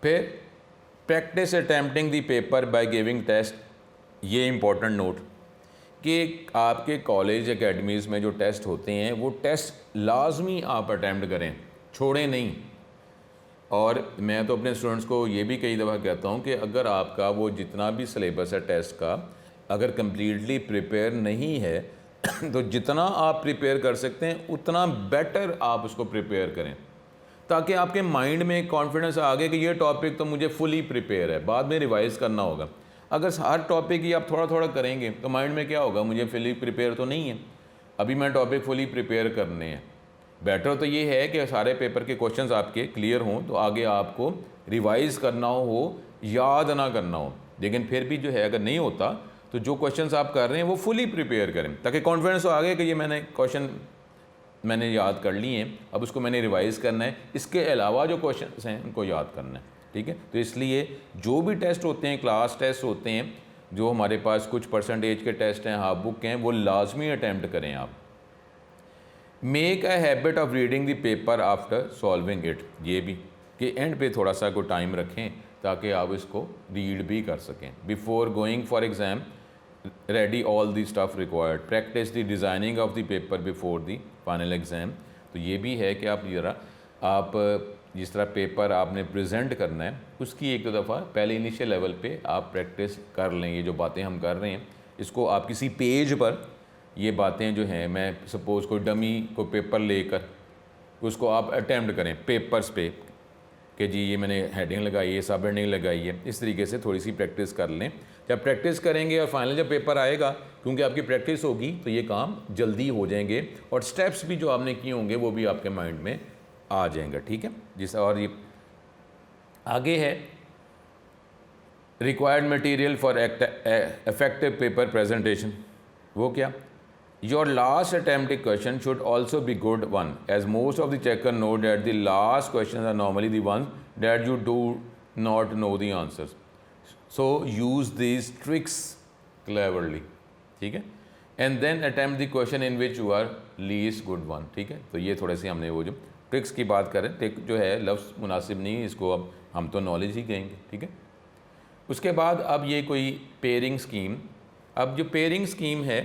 S1: फिर practice attempting the paper by giving test. ये इंपॉर्टेंट नोट कि आपके कॉलेज एकेडमीज़ में जो टेस्ट होते हैं वो टेस्ट लाजमी आप अटैम्प्ट करें, छोड़ें नहीं। और मैं तो अपने स्टूडेंट्स को ये भी कई दफ़ा कहता हूँ कि अगर आपका वो जितना भी सिलेबस है टेस्ट का अगर कम्प्लीटली प्रिपेयर नहीं है तो जितना आप प्रिपेयर कर सकते हैं उतना बेटर आप उसको प्रिपेयर करें, ताकि आपके माइंड में कॉन्फिडेंस आ गया कि ये टॉपिक तो मुझे फुली प्रिपेयर है, बाद में रिवाइज़ करना होगा। अगर हर टॉपिक ही आप थोड़ा थोड़ा करेंगे तो माइंड में क्या होगा, मुझे फुली प्रिपेयर तो नहीं है, अभी मैं टॉपिक फुली प्रिपेयर करने हैं। बेटर तो ये है कि सारे पेपर के क्वेश्चंस आपके क्लियर हों तो आगे आपको रिवाइज़ करना हो, याद ना करना हो। लेकिन फिर भी जो है अगर नहीं होता तो जो क्वेश्चंस आप कर रहे हैं वो फुली प्रिपेयर करें, ताकि कॉन्फिडेंस हो आगे कि ये मैंने क्वेश्चन मैंने याद कर लिए हैं, अब उसको मैंने रिवाइज़ करना है, इसके अलावा जो क्वेश्चंस हैं उनको याद करना है। ठीक है, तो इसलिए जो भी टेस्ट होते हैं, क्लास टेस्ट होते हैं, जो हमारे पास कुछ परसेंटेज के टेस्ट हैं, हाफ बुक हैं, वो लाजमी अटैम्प्ट करें आप। Make a habit of reading the paper after solving it. ये भी कि एंड पे थोड़ा सा को टाइम रखें ताकि आप इसको रीड भी कर सकें। Before going for exam ready all the stuff required. Practice the designing of the paper before the final exam. तो ये भी है कि आप जिस तरह पेपर आपने प्रेजेंट करना है उसकी एक दो दफ़ा पहले इनिशियल लेवल पे आप प्रैक्टिस कर लें। ये जो बातें हम कर रहे हैं इसको आप किसी पेज पर ये बातें जो हैं, मैं सपोज़ कोई डमी को पेपर लेकर उसको आप अटैम्प्ट करें पेपर्स पे कि जी ये मैंने हेडिंग लगाई है, सब हेडिंग लगाई है, इस तरीके से थोड़ी सी प्रैक्टिस कर लें। जब प्रैक्टिस करेंगे और फाइनल जब पेपर आएगा, क्योंकि आपकी प्रैक्टिस होगी तो ये काम जल्दी हो जाएंगे और स्टेप्स भी जो आपने किए होंगे वो भी आपके माइंड में आ जाएंगे। ठीक है, जिस और ये आगे है required material for effective paper presentation. वो क्या? Your last attempted question should also be good one, as most of the checker know that the last questions are normally the ones that you do not know the answers. So use these tricks cleverly. ठीक है, and then attempt the question in which you are least good one. ठीक है, तो ये थोड़े से हमने वो जो ट्रिक्स की बात करें, ट्रिक जो है लफ्ज़ मुनासिब नहीं, इसको अब हम तो नॉलेज ही कहेंगे। ठीक है, उसके बाद अब ये कोई पेयरिंग स्कीम, अब जो पेयरिंग स्कीम है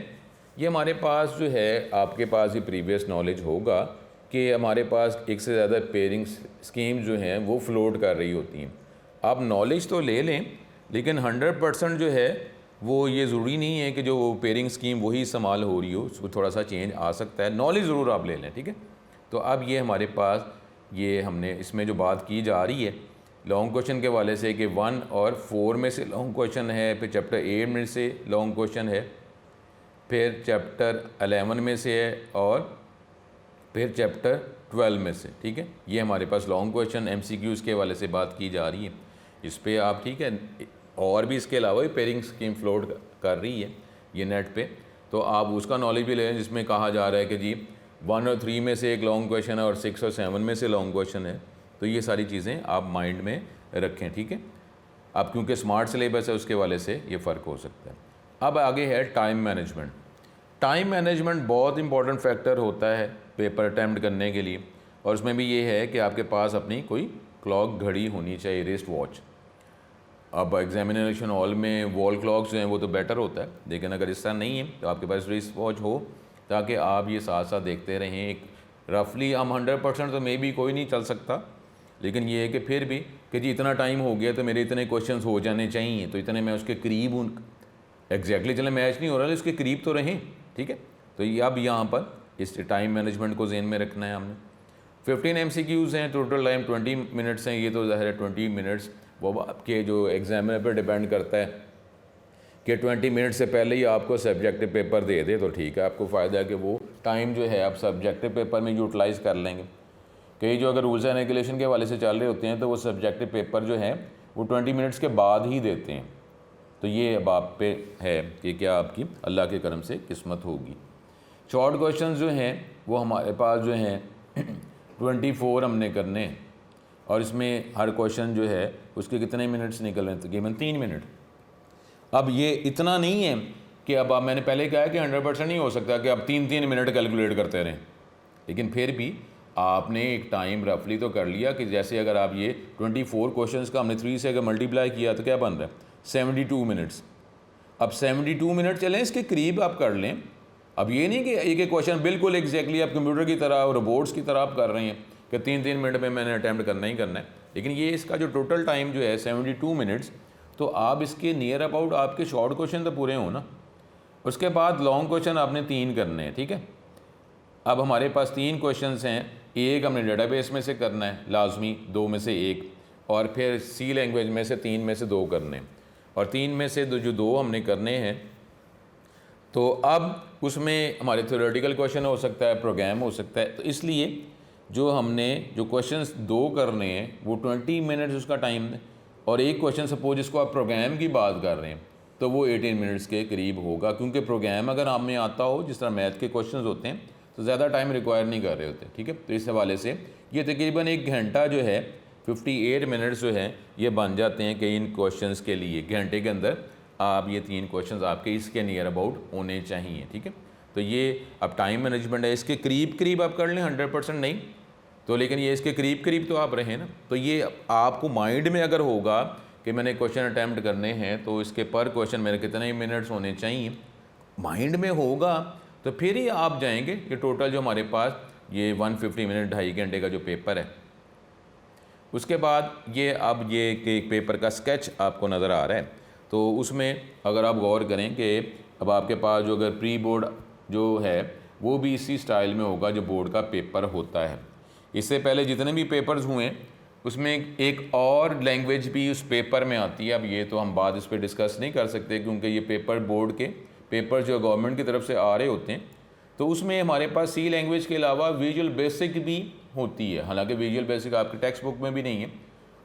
S1: ये हमारे पास जो है, आपके पास ही प्रीवियस नॉलेज होगा कि हमारे पास एक से ज़्यादा पेयरिंग स्कीम जो हैं वो फ्लोट कर रही होती हैं। आप नॉलेज तो ले लें लेकिन 100% जो है वो ये ज़रूरी नहीं है कि जो पेयरिंग स्कीम वही इस्तेमाल हो रही हो, उसको थोड़ा सा चेंज आ सकता है। नॉलेज ज़रूर आप ले लें। ठीक है, तो अब ये हमारे पास ये हमने इसमें जो बात की जा रही है लॉन्ग क्वेश्चन के वाले से कि 1 और 4 में से लॉन्ग क्वेश्चन है, फिर चैप्टर 8 में से लॉन्ग क्वेश्चन है, फिर चैप्टर 11 में से है और फिर चैप्टर 12 में से, ठीक है। ये हमारे पास लॉन्ग क्वेश्चन MCQs के वाले से बात की जा रही है। इस पर आप, ठीक है, और भी इसके अलावा भी पेयरिंग स्कीम फ्लोट कर रही है ये नेट पे, तो आप उसका नॉलेज भी लें, जिसमें कहा जा रहा है कि जी 1 और 3 में से एक लॉन्ग क्वेश्चन है और 6 और 7 में से लॉन्ग क्वेश्चन है। तो ये सारी चीज़ें आप माइंड में रखें, ठीक है। अब क्योंकि स्मार्ट सिलेबस है उसके वाले से ये फ़र्क हो सकता है। अब आगे है टाइम मैनेजमेंट। टाइम मैनेजमेंट बहुत इंपॉर्टेंट फैक्टर होता है पेपर अटैम्प्ट करने के लिए, और उसमें भी ये है कि आपके पास अपनी कोई क्लॉक घड़ी होनी चाहिए, रिस्ट वॉच। अब एग्जामिनेशन हॉल में वॉल क्लॉक्स जो हैं वो तो बेटर होता है, लेकिन अगर इस तरह नहीं है तो आपके पास रिस्ट वॉच हो, ताकि आप ये साथ साथ देखते रहें। एक रफली हम 100% तो मे भी कोई नहीं चल सकता, लेकिन ये है कि फिर भी कि जी इतना टाइम हो गया तो मेरे इतने क्वेश्चंस हो जाने चाहिए, तो इतने मैं उसके करीब हूँ। एग्जैक्टली चले मैच नहीं हो रहा, उसके करीब तो रहें, ठीक है। तो ये अब यहाँ पर इस टाइम मैनेजमेंट को ज़हन में रखना है हमने। 15 MCQs हैं, टोटल टाइम 20 मिनट्स हैं। ये तो ज़ाहिर है 20 मिनट्स वो आपके जो एग्जामिनर पर डिपेंड करता है कि 20 मिनट से पहले ही आपको सब्जेक्टिव पेपर दे दे तो ठीक है, आपको फ़ायदा है कि वो टाइम जो है आप सब्जेक्टिव पेपर में यूटिलाइज़ कर लेंगे। कई जो अगर रूल्स एंड रेगुलेशन के हवाले से चल रहे होते हैं तो वो सब्जेक्टिव पेपर जो है वो 20 मिनट्स के बाद ही देते हैं। तो ये अब आप पे है कि क्या आपकी अल्लाह के करम से किस्मत होगी। शॉर्ट क्वेश्चंस जो हैं वो हमारे पास जो हैं 24 हमने करने हैं, और इसमें हर क्वेश्चन जो है उसके कितने मिनट्स निकल रहे हैं, तकरीबन 3 मिनट। अब ये इतना नहीं है कि अब मैंने पहले कहा कि 100% नहीं हो सकता कि आप 3-3 मिनट कैलकुलेट करते रहें, लेकिन फिर भी आपने एक टाइम रफली तो कर लिया कि जैसे अगर आप ये 24 क्वेश्चंस का हमने 3 से अगर मल्टीप्लाई किया तो क्या बन रहा है 72 मिनट्स। अब 72 मिनट चलें इसके करीब आप कर लें। अब ये नहीं कि एक एक क्वेश्चन बिल्कुल एग्जैक्टली आप कंप्यूटर की तरह और रोबोट्स की तरह आप कर रहे हैं कि 3-3 मिनट में मैंने अटैम्प्ट करना ही करना है, लेकिन ये इसका जो टोटल टाइम जो है 72 मिनट्स, तो आप इसके नियर अबाउट आपके शॉर्ट क्वेश्चन तो पूरे हो ना। उसके बाद लॉन्ग क्वेश्चन आपने 3 करने हैं, ठीक है। अब हमारे पास 3 क्वेश्चंस हैं, एक हमने डेटाबेस में से करना है लाजमी, 2 में से 1, और फिर सी लैंग्वेज में से 3 में से 2 करने हैं, और 3 में से जो 2 हमने करने हैं तो अब उसमें हमारे थ्योरेटिकल क्वेश्चन हो सकता है, प्रोग्राम हो सकता है। तो इसलिए जो हमने जो क्वेश्चंस 2 करने हैं वो 20 मिनट्स उसका टाइम है, और एक क्वेश्चन सपोज जिसको आप प्रोग्राम की बात कर रहे हैं तो वो 18 मिनट्स के करीब होगा, क्योंकि प्रोग्राम अगर आप में आता हो जिस तरह मैथ के क्वेश्चंस होते हैं तो ज़्यादा टाइम रिक्वायर नहीं कर रहे होते, ठीक है। तो इस हवाले से ये तकरीबन 1 घंटा जो है 58 मिनट्स जो है ये बन जाते हैं कि इन क्वेश्चंस के लिए घंटे के अंदर आप ये 3 क्वेश्चंस आपके इसके नियर अबाउट होने चाहिए, ठीक है। तो ये अब टाइम मैनेजमेंट है, इसके करीब करीब आप कर लें, 100% नहीं तो, लेकिन ये इसके करीब करीब तो आप रहें ना। तो ये आपको माइंड में अगर होगा कि मैंने क्वेश्चन अटैम्प्ट करने हैं तो इसके पर क्वेश्चन मेरे कितने मिनट्स होने चाहिए, माइंड में होगा तो फिर ही आप जाएंगे कि टोटल जो हमारे पास ये 150 मिनट 2.5 घंटे का जो पेपर है। उसके बाद ये अब ये एक पेपर का स्केच आपको नज़र आ रहा है, तो उसमें अगर आप गौर करें कि अब आपके पास जो अगर प्री बोर्ड जो है वो भी इसी स्टाइल में होगा जो बोर्ड का पेपर होता है। इससे पहले जितने भी पेपर्स हुए उसमें एक और लैंग्वेज भी उस पेपर में आती है। अब ये तो हम बाद इस पर डिस्कस नहीं कर सकते क्योंकि ये पेपर बोर्ड के पेपर जो गवर्नमेंट की तरफ से आ रहे होते हैं, तो उसमें हमारे पास सी लैंग्वेज के अलावा विजुअल बेसिक भी होती है। हालांकि विजुअल बेसिक आपके टेक्स्ट बुक में भी नहीं है।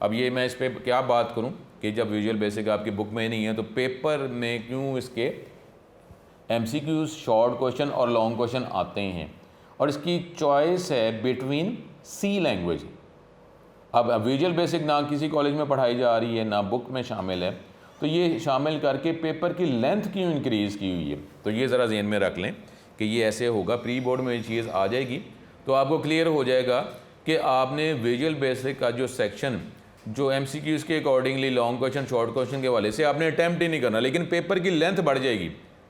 S1: अब ये मैं इस पर क्या बात करूं कि जब विजुअल बेसिक आपकी बुक में नहीं है तो पेपर में क्यों इसके MCQs शॉर्ट क्वेश्चन और लॉन्ग क्वेश्चन आते हैं, और इसकी चॉइस है बिटवीन सी लैंग्वेज। अब विजुअल बेसिक ना किसी कॉलेज में पढ़ाई जा रही है ना बुक में शामिल है, तो ये शामिल करके पेपर की लेंथ क्यों इंक्रीज़ की हुई है। तो ये ज़रा ज़हन में रख लें कि ये ऐसे होगा। प्री बोर्ड में ये चीज़ आ जाएगी तो आपको क्लियर हो जाएगा कि आपने विजुअल बेसिक का जो सेक्शन जो MCQs के accordingly long question short question के वाले से आपने अटैम्प्ट ही नहीं करना, लेकिन पेपर की लेंथ बढ़ जाएगी।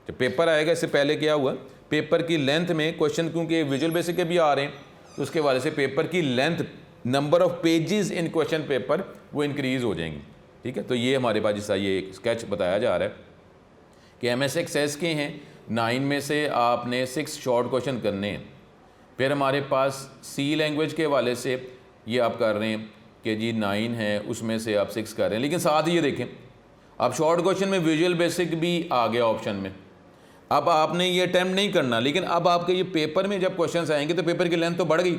S1: जब पेपर आएगा इससे पहले क्या हुआ, पेपर की लेंथ में क्वेश्चन क्योंकि विजुअल बेसिक के भी आ रहे हैं तो उसके वाले से पेपर की length, number of pages in question paper वो इंक्रीज़ हो जाएंगी, ठीक है। तो ये हमारे पास जैसा ये स्केच बताया जा रहा है कि MS एक्सेस के हैं 9 में से आपने 6 शॉर्ट क्वेश्चन करने हैं। फिर हमारे पास सी लैंग्वेज के वाले से ये आप कर रहे हैं कि जी 9 है उसमें से आप 6 कर रहे हैं, लेकिन साथ ही ये देखें अब शॉर्ट क्वेश्चन में विजुअल बेसिक भी आ गया ऑप्शन में। अब आपने ये अटैम्प्ट नहीं करना, लेकिन अब आपके ये पेपर में जब क्वेश्चंस आएंगे तो पेपर की लेंथ तो बढ़ गई,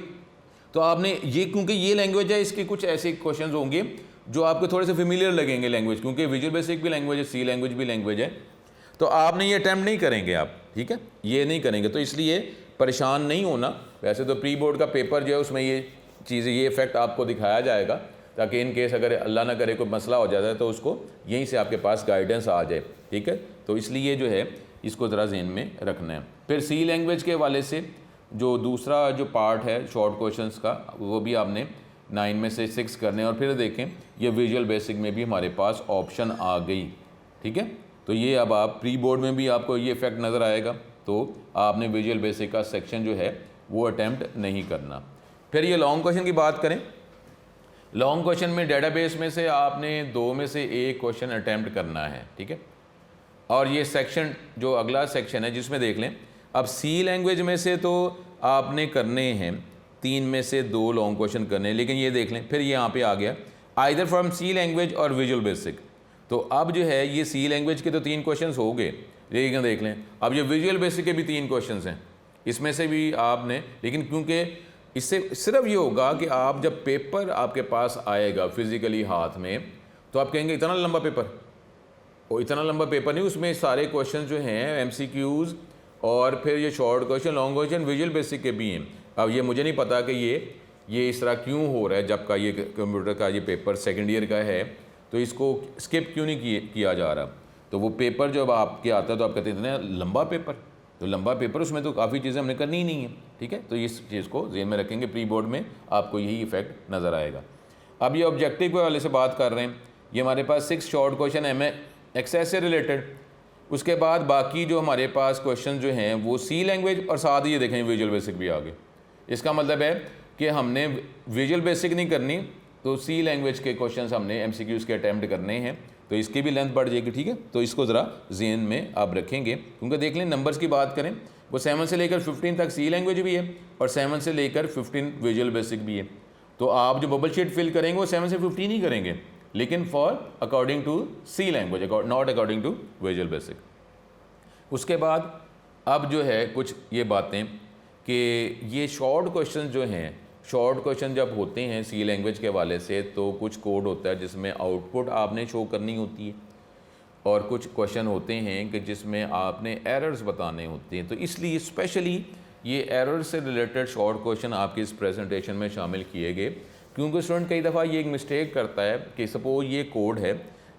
S1: तो आपने ये, क्योंकि ये लैंग्वेज है, इसके कुछ ऐसे क्वेश्चंस होंगे जो आपको थोड़े से फेमिलियर लगेंगे लैंग्वेज, क्योंकि विजुअल बेसिक भी लैंग्वेज है, सी लैंग्वेज भी लैंग्वेज है, तो आपने ये अटैम्प्ट नहीं करेंगे आप, ठीक है, ये नहीं करेंगे, तो इसलिए परेशान नहीं होना। वैसे तो प्री बोर्ड का पेपर जो है उसमें ये चीज़ें, ये इफेक्ट आपको दिखाया जाएगा, ताकि इन केस अगर अल्लाह ना करे कोई मसला हो जाता है तो उसको यहीं से आपके पास गाइडेंस आ जाए, ठीक है। तो इसलिए जो है इसको ज़रा ज़हन में रखना है। फिर सी लैंग्वेज के हवाले से जो दूसरा जो पार्ट है शॉर्ट क्वेश्चंस का, वो भी आपने 9 में से 6 करने। और फिर देखें ये विजुअल बेसिक में भी हमारे पास ऑप्शन आ गई, ठीक है। तो ये अब आप प्री बोर्ड में भी आपको ये इफेक्ट नज़र आएगा, तो आपने विजुअल बेसिक का सेक्शन जो है वो अटैम्प्ट नहीं करना। फिर ये लॉन्ग क्वेश्चन की बात करें, लॉन्ग क्वेश्चन में डेटाबेस में से आपने 2 में से 1 क्वेश्चन अटैम्प्ट करना है, ठीक है। और ये सेक्शन जो अगला सेक्शन है जिसमें देख लें, अब सी लैंग्वेज में से तो आपने करने हैं 3 में से 2 लॉन्ग क्वेश्चन करने हैं, लेकिन ये देख लें फिर यहाँ पे आ गया आइदर फ्रॉम सी लैंग्वेज और विजुअल बेसिक। तो अब जो है ये सी लैंग्वेज के तो 3 क्वेश्चन हो गए, लेकिन देख लें अब ये विजुअल बेसिक के भी 3 क्वेश्चन हैं, इसमें से भी आपने, लेकिन क्योंकि इससे सिर्फ ये होगा कि आप जब पेपर आपके पास आएगा फिज़िकली हाथ में, तो आप कहेंगे इतना लंबा पेपर, और इतना लंबा पेपर नहीं, उसमें सारे क्वेश्चन जो हैं MCQs और फिर ये short question, long question, visual basic के भी हैं। अब ये मुझे नहीं पता कि ये इस तरह क्यों हो रहा है, जबकि ये कंप्यूटर का ये पेपर सेकेंड ईयर का है तो इसको स्किप क्यों नहीं किया जा रहा। तो वो पेपर जब आपके आता है तो आप कहते हैं इतना लंबा पेपर, तो लंबा पेपर उसमें तो काफ़ी चीज़ें हमने करनी ही नहीं है, ठीक है। तो इस चीज़ को ज़हन में रखेंगे, प्री बोर्ड में आपको यही इफेक्ट नज़र आएगा। अब ये ऑब्जेक्टिव के वाले से बात कर रहे हैं, ये हमारे पास 6 शॉर्ट क्वेश्चन है एक्सेस से रिलेटेड। उसके बाद बाकी जो हमारे पास क्वेश्चन जो हैं वो सी लैंग्वेज और साथ ही ये देखें विजुअल बेसिक भी आ गए। इसका मतलब है कि हमने विजुअल बेसिक नहीं करनी, तो सी लैंग्वेज के क्वेश्चंस हमने MCQs के अटैम्प्ट करने हैं, तो इसकी भी लेंथ बढ़ जाएगी, ठीक है। तो इसको ज़रा ज़हन में आप रखेंगे, क्योंकि देख लें नंबर्स की बात करें वो 7 से लेकर 15 तक सी लैंग्वेज भी है और 7 से लेकर 15 विजुअल बेसिक भी है। तो आप जो बबल शीट फिल करेंगे वो 7 से 15 ही करेंगे, लेकिन for according to C language, not according to Visual Basic. उसके बाद अब जो है कुछ ये बातें कि ये शॉर्ट क्वेश्चन जो हैं, शॉर्ट क्वेश्चन जब होते हैं सी लैंग्वेज के हवाले से तो कुछ कोड होता है जिसमें आउटपुट आपने शो करनी होती है, और कुछ क्वेश्चन होते हैं कि जिसमें आपने एरर्स बताने होते हैं। तो इसलिए स्पेशली ये एरर से रिलेटेड शॉर्ट क्वेश्चन आपकी इस प्रेजेंटेशन में शामिल किए गए, क्योंकि स्टूडेंट कई दफ़ा ये एक मिस्टेक करता है कि सपोज ये कोड है,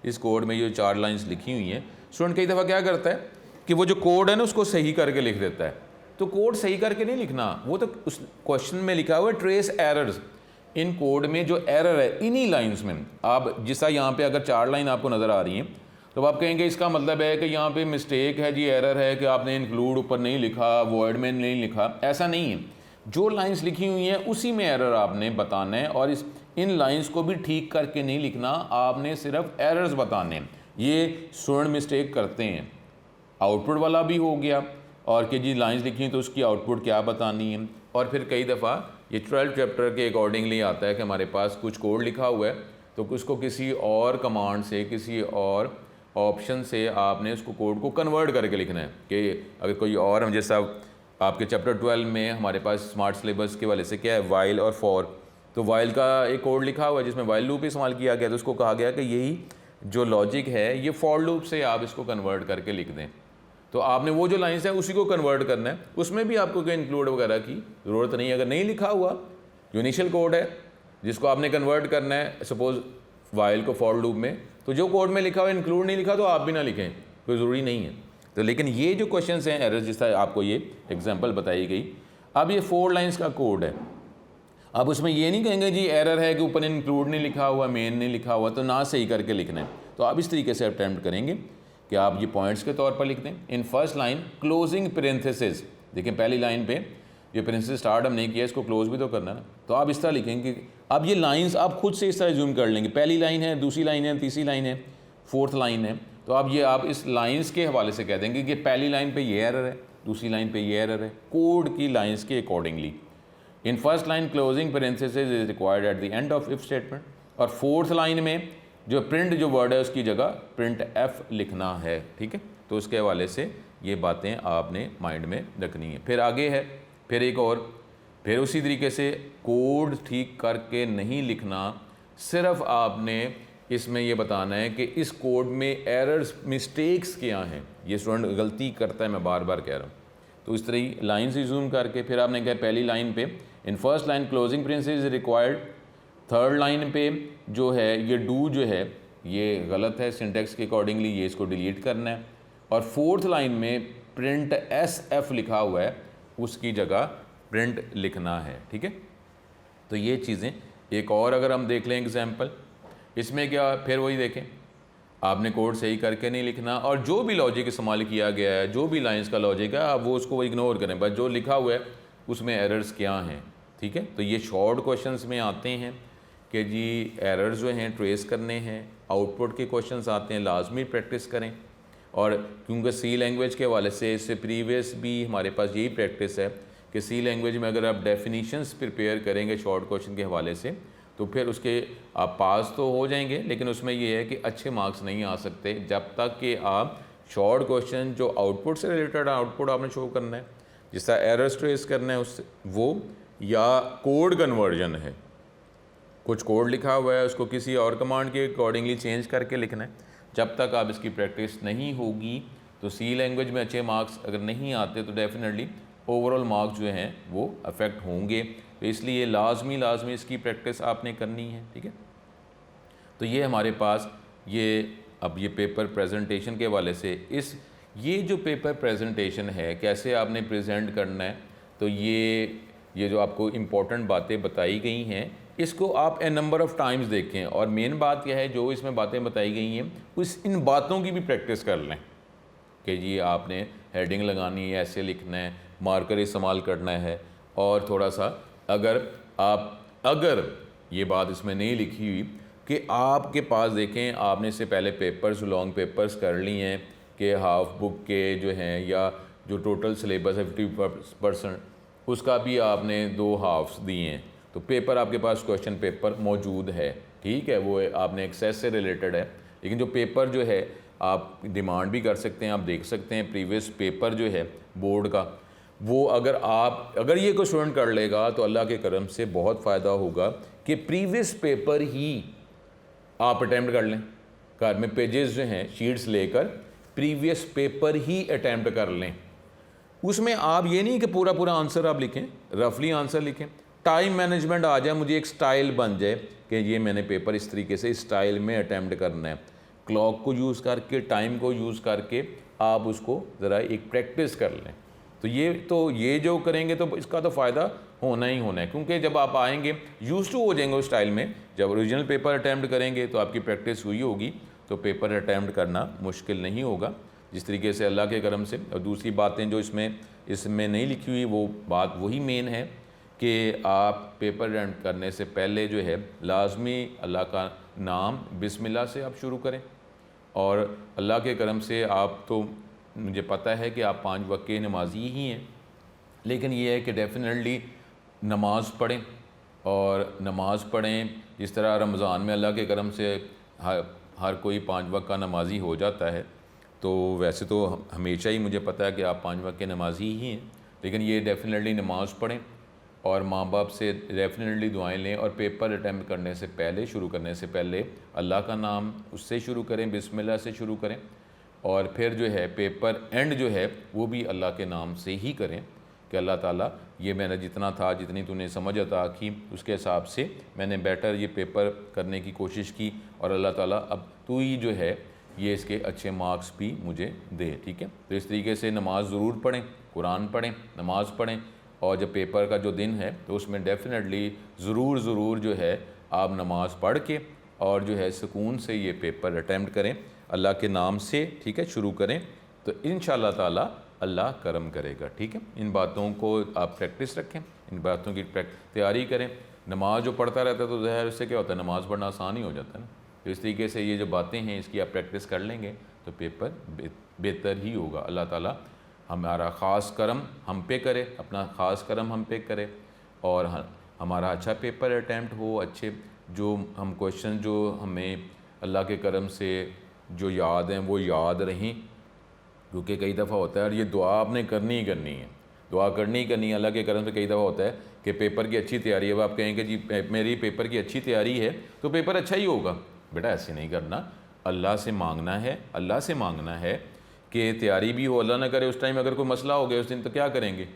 S1: इस कोड में ये 4 लाइन्स लिखी हुई हैं, स्टूडेंट कई दफ़ा क्या करता है कि वो जो कोड है ना उसको सही करके लिख देता है। तो कोड सही करके नहीं लिखना, वो तो उस क्वेश्चन में लिखा हुआ है ट्रेस एरर्स, इन कोड में जो एरर है इन्हीं लाइन्स में। आप जिस तरह यहाँ पे अगर 4 लाइन आपको नज़र आ रही हैं तो आप कहेंगे इसका मतलब है कि यहाँ पे मिस्टेक है जी, एरर है कि आपने इंक्लूड ऊपर नहीं लिखा, वॉइड में नहीं लिखा। ऐसा नहीं है, जो लाइन्स लिखी हुई हैं उसी में एरर आपने बताना है, और इन लाइन्स को भी ठीक करके नहीं लिखना, आपने सिर्फ एरर्स बताने हैं। ये स्टूडेंट मिस्टेक करते हैं, आउटपुट वाला भी हो गया और कि जी लाइंस लिखी हैं तो उसकी आउटपुट क्या बतानी है। और फिर कई दफ़ा ये 12 चैप्टर के अकॉर्डिंगली आता है कि हमारे पास कुछ कोड लिखा हुआ है तो उसको किसी और कमांड से, किसी और ऑप्शन से आपने उसको कोड को कन्वर्ट करके लिखना है। कि अगर कोई और, हम जैसा आपके चैप्टर 12 में हमारे पास स्मार्ट सिलेबस के वाले से क्या है, वाइल और फॉर, तो वाइल का एक कोड लिखा हुआ है जिसमें वाइल लूप इस्तेमाल किया गया, तो उसको कहा गया कि यही जो लॉजिक है ये फॉर लूप से आप इसको कन्वर्ट करके लिख दें। तो आपने वो जो लाइन्स है उसी को कन्वर्ट करना है, उसमें भी आपको कोई इंक्लूड वगैरह की ज़रूरत नहीं है। अगर नहीं लिखा हुआ जो इनिशियल कोड है जिसको आपने कन्वर्ट करना है, सपोज वाइल को फॉर लूप में, तो जो कोड में लिखा हुआ इंक्लूड नहीं लिखा तो आप भी ना लिखें, कोई ज़रूरी नहीं है। तो लेकिन ये जो क्वेश्चंस हैं एरर्स, जिस तरह आपको ये एग्जांपल बताई गई, अब ये 4 लाइन्स का कोड है। अब उसमें ये नहीं कहेंगे जी एरर है कि ऊपर इंक्लूड नहीं लिखा हुआ, मेन नहीं लिखा हुआ, तो ना सही करके लिखना है। तो आप इस तरीके से अटैम्प्ट करेंगे कि आप ये पॉइंट्स के तौर पर लिख दें। In first line closing parenthesis, देखिए पहली लाइन पे ये पेरेंथेसिस स्टार्ट हम नहीं किया, इसको क्लोज भी तो करना है, तो आप इस तरह लिखेंगे। अब ये लाइंस आप खुद से इस तरह जूम कर लेंगे, पहली लाइन है, दूसरी लाइन है, तीसरी लाइन है, 4th लाइन है, तो आप इस लाइंस के हवाले से कह देंगे कि पहली लाइन पे ये एरर है, दूसरी लाइन पे ये एरर है, कोड की लाइंस के accordingly. In first line closing parenthesis is required at the end of if statement, और 4th लाइन में जो प्रिंट जो वर्ड है उसकी जगह प्रिंट एफ लिखना है, ठीक है। तो उसके हवाले से ये बातें आपने माइंड में रखनी है। फिर आगे है, फिर एक और, फिर उसी तरीके से कोड ठीक करके नहीं लिखना, सिर्फ आपने इसमें ये बताना है कि इस कोड में एरर्स, मिस्टेक्स क्या हैं। ये स्टूडेंट गलती करता है, मैं बार बार कह रहा हूँ। तो इस तरह लाइन से जूम करके फिर आपने कहा पहली लाइन पे in first line closing princess is required, third line पे जो है ये डू जो है ये गलत है सिंटेक्स के अकॉर्डिंगली, ये इसको डिलीट करना है। और फोर्थ लाइन में प्रिंट SF लिखा हुआ है, उसकी जगह प्रिंट लिखना है, ठीक है। तो ये चीज़ें एक और अगर हम देख लें एग्जाम्पल, इसमें क्या, फिर वही देखें, आपने कोड सही करके नहीं लिखना, और जो भी लॉजिक इस्तेमाल किया गया है, जो भी लाइंस का लॉजिक है, आप वो उसको इग्नोर करें, बस जो लिखा हुआ है उसमें एरर्स क्या हैं, ठीक है। तो ये शॉर्ट क्वेश्चंस में आते हैं कि जी एरर्स जो हैं ट्रेस करने हैं। आउटपुट के क्वेश्चंस आते हैं, लाजमी प्रैक्टिस करें। और क्योंकि सी लैंग्वेज के हवाले से इससे प्रीवियस भी हमारे पास यही प्रैक्टिस है कि सी लैंग्वेज में अगर आप डेफिनीशंस प्रिपेयर करेंगे शॉर्ट क्वेश्चन के हवाले से, तो फिर उसके आप पास तो हो जाएंगे, लेकिन उसमें ये है कि अच्छे मार्क्स नहीं आ सकते जब तक कि आप शॉर्ट क्वेश्चन जो आउटपुट से रिलेटेड आउटपुट आपने शो करना है, जिस तरह एरर्स ट्रेस करना है उससे वो, या कोड कन्वर्जन है, कुछ कोड लिखा हुआ है उसको किसी और कमांड के अकॉर्डिंगली चेंज करके लिखना है, जब तक आप इसकी प्रैक्टिस नहीं होगी तो सी लैंग्वेज में अच्छे मार्क्स अगर नहीं आते तो डेफिनेटली ओवरऑल मार्क्स जो हैं वो अफेक्ट होंगे। तो इसलिए लाजमी इसकी प्रैक्टिस आपने करनी है, ठीक है। तो ये हमारे पास अब ये पेपर प्रेजेंटेशन के हवाले से ये जो पेपर प्रेजेंटेशन है कैसे आपने प्रेजेंट करना है, तो ये जो आपको इम्पोर्टेंट बातें बताई गई हैं इसको आप ए नंबर ऑफ़ टाइम्स देखें। और मेन बात यह है जो इसमें बातें बताई गई हैं इन बातों की भी प्रैक्टिस कर लें कि जी आपने हेडिंग लगानी है, ऐसे लिखना है, मार्कर इस्तेमाल करना है। और थोड़ा सा अगर ये बात इसमें नहीं लिखी हुई कि आपके पास देखें आपने इससे पहले पेपर्स, लॉन्ग पेपर्स कर लिए हैं कि हाफ बुक के जो हैं या जो टोटल सिलेबस है 50% उसका भी आपने 2 हाफ्स दिए हैं, तो पेपर आपके पास क्वेश्चन पेपर मौजूद है, ठीक है, वो आपने एक्सेस से रिलेटेड है। लेकिन जो पेपर जो है आप डिमांड भी कर सकते हैं, आप देख सकते हैं प्रीवियस पेपर जो है बोर्ड का, वो अगर ये कोई स्टूडेंट कर लेगा तो अल्लाह के करम से बहुत फ़ायदा होगा कि प्रीवियस पेपर ही आप अटैम्प्ट कर लें। घर में पेजेस जो हैं शीट्स लेकर प्रीवियस पेपर ही अटैम्प्ट कर लें। उसमें आप ये नहीं कि पूरा आंसर आप लिखें, रफली आंसर लिखें, टाइम मैनेजमेंट आ जाए, मुझे एक स्टाइल बन जाए कि ये मैंने पेपर इस तरीके से इस स्टाइल में अटैम्प्ट करना है। क्लॉक को यूज़ करके, टाइम को यूज़ करके आप उसको ज़रा एक प्रैक्टिस कर लें। तो ये जो करेंगे तो इसका तो फ़ायदा होना ही होना है, क्योंकि जब आप आएंगे यूज़ टू हो जाएंगे उस स्टाइल में। जब ओरिजिनल पेपर अटैम्प्ट करेंगे तो आपकी प्रैक्टिस हुई होगी तो पेपर अटैम्प्ट करना मुश्किल नहीं होगा जिस तरीके से अल्लाह के करम से। और दूसरी बातें जो इसमें नहीं लिखी हुई वो बात वही मेन है कि आप पेपर अटैम्प्ट करने से पहले जो है लाजमी अल्लाह का नाम बिस्मिल्लाह से आप शुरू करें। और अल्लाह के करम से आप तो मुझे पता है कि आप 5 वक्त के नमाजी ही हैं, लेकिन ये है कि डेफिनेटली नमाज़ पढ़ें और नमाज़ पढ़ें जिस तरह रमज़ान में अल्लाह के करम से हर कोई 5 वक्त का नमाजी हो जाता है। तो वैसे तो हमेशा ही मुझे पता है कि आप 5 वक्त के नमाजी ही हैं, लेकिन ये डेफिनेटली नमाज़ पढ़ें और माँ बाप से डेफिनेटली दुआएं लें। और पेपर अटैम्प्ट करने से पहले, शुरू करने से पहले अल्लाह का नाम उससे शुरू करें, बिस्मिल्लाह से शुरू करें। और फिर जो है पेपर एंड जो है वो भी अल्लाह के नाम से ही करें कि अल्लाह ताला ये मैंने जितना था, जितनी तूने समझ अता की उसके हिसाब से मैंने बेटर ये पेपर करने की कोशिश की, और अल्लाह ताला अब तू ही जो है ये इसके अच्छे मार्क्स भी मुझे दे, ठीक है। तो इस तरीके से नमाज़ ज़रूर पढ़ें, कुरान पढ़ें, नमाज़ पढ़ें। और जब पेपर का जो दिन है तो उसमें डेफिनेटली ज़रूर जो है आप नमाज़ पढ़ के और जो है सुकून से ये पेपर अटैम्प्ट करें, अल्लाह के नाम से, ठीक है, शुरू करें, तो इंशाअल्लाह ताला अल्लाह करम करेगा, ठीक है। इन बातों को आप प्रैक्टिस रखें, इन बातों की तैयारी करें। नमाज जो पढ़ता रहता है तो ज़ाहिर उससे क्या होता है, नमाज़ पढ़ना आसान ही हो जाता है ना। तो इस तरीके से ये जो बातें हैं इसकी आप प्रैक्टिस कर लेंगे तो पेपर बेहतर ही होगा। अल्लाह ताला हमारा ख़ास करम हम पे करे, अपना ख़ास करम हम पे करे और हमारा अच्छा पेपर अटैम्प्ट हो, अच्छे जो हम क्वेश्चन जो हमें अल्लाह के करम से जो याद हैं वो याद रहें, क्योंकि कई दफ़ा होता है और ये दुआ आपने करनी ही करनी है, दुआ करनी ही करनी है। अल्लाह के करम से कई दफ़ा होता है कि पेपर की अच्छी तैयारी है, अब आप कहें कि जी मेरी पेपर की अच्छी तैयारी है तो पेपर अच्छा ही होगा। बेटा ऐसे नहीं करना, अल्लाह से मांगना है, अल्लाह से मांगना है कि तैयारी भी हो। अल्लाह ना करे उस टाइम अगर कोई मसला हो गया उस दिन तो क्या करेंगे,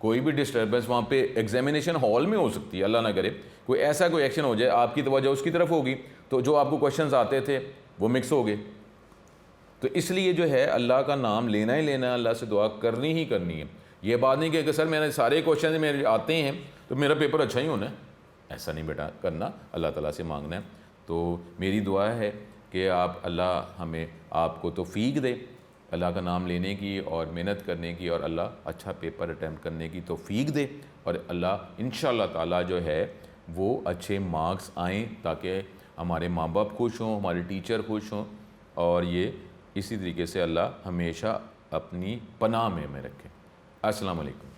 S1: कोई भी डिस्टर्बेंस वहाँ पे एग्जामिनेशन हॉल में हो सकती है, अल्लाह ना करे कोई ऐसा कोई एक्शन हो जाए, आपकी तवज्जो उसकी तरफ होगी तो जो आपको क्वेश्चंस आते थे वो मिक्स हो गए। तो इसलिए जो है अल्लाह का नाम लेना ही लेना है, अल्लाह से दुआ करनी ही करनी है। ये बात नहीं कि सर मैंने सारे क्वेश्चन मेरे आते हैं तो मेरा पेपर अच्छा ही होना है, ऐसा नहीं बेटा करना, अल्लाह ताला से मांगना है। तो मेरी दुआ है कि आप अल्लाह हमें आपको तौफीक दे अल्लाह का नाम लेने की और मेहनत करने की, और अल्लाह अच्छा पेपर अटैम्प्ट करने की तौफीक दे, और अल्लाह इंशाअल्लाह ताला जो है वो अच्छे मार्क्स आएँ ताकि हमारे माँ बाप खुश हों, हमारे टीचर खुश हों, और ये इसी तरीके से अल्लाह हमेशा अपनी पनाह में रखे। अस्सलाम वालेकुम।